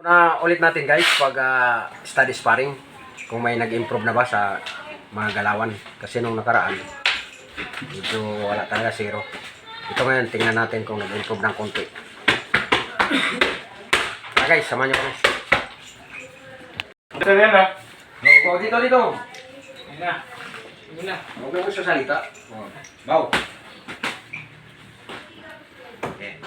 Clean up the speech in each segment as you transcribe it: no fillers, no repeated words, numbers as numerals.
Una ulit natin guys pag study sparring kung may nag-improve na ba sa mga galawan kasi nung nakaraan medyo wala talaga, zero. Ito ngayon tingnan natin kung nag-improve ng konti. Guys, samahan nyo kami. Ito yan ah. Dito. Ayun na. Ayun na. Huwag mo sa salita. Baw. Okay.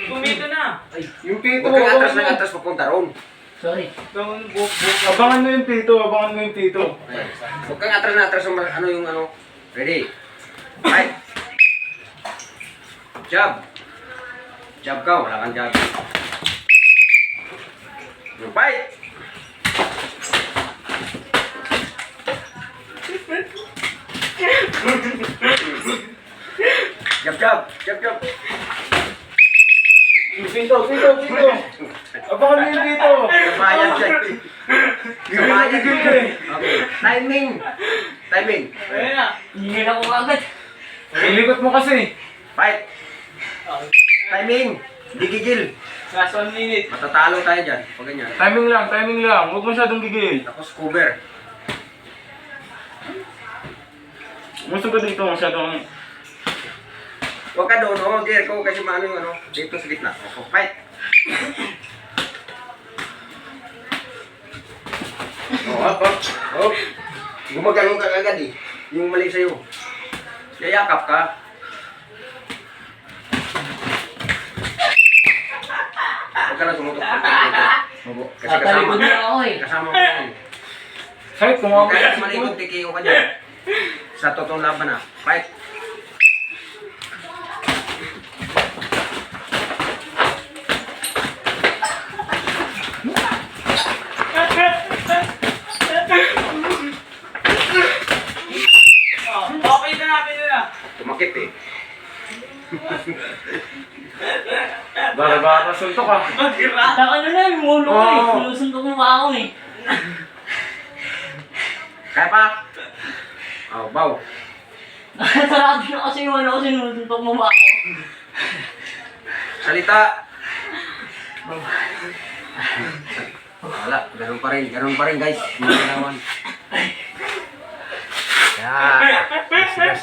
Tumito na. Yung pito, Huwag kang atras abangan ng mo. atras papunta roon. Sorry. Abangan mo yung pito, abangan mo yung pito. Huwag kang atras na atras yung ano. Ready? Fight! Jab! Jab ka, wala kang jab. Fight! Jab! Pito. Abangan mo yung pito. Kabayan siya. Kabayan Gigil siya. ka eh. Okay. Timing! Ayun na. Hingin ako agad. Ilikot mo kasi. Fight! Timing! Hindi gigil. Last 1 minute. Matatalo tayo dyan. Pag ganyan. Timing lang. Huwag masyadong gigil. Tapos cover. Masugod dito masyadong. Huwag ka doon, oh, dear ko, kasi maano yung ano, dito sa gitna. Okay, fight! Oh. Gumagano ka agad eh. Yung mali sa'yo. Yayakap ka. Huwag ka na sumutok. Kasi Tatalikod na ako eh. kasama mo yun. Kahit Huwag kumama ka na ka malikot, tikiyo ka dyan. Sa totoong laban na. Fight! Okay na. Tumakip eh. Baka suntok ah. Taka na na yung ulo ko eh. Oo. Sinusuntok mo ako eh. Kaya pa? Oh, baw. Sarado na kasi yung ano ko, sinusuntok mo ako. Salita. Wala, ganun pa rin guys. Mga galawan. Kaya, sigas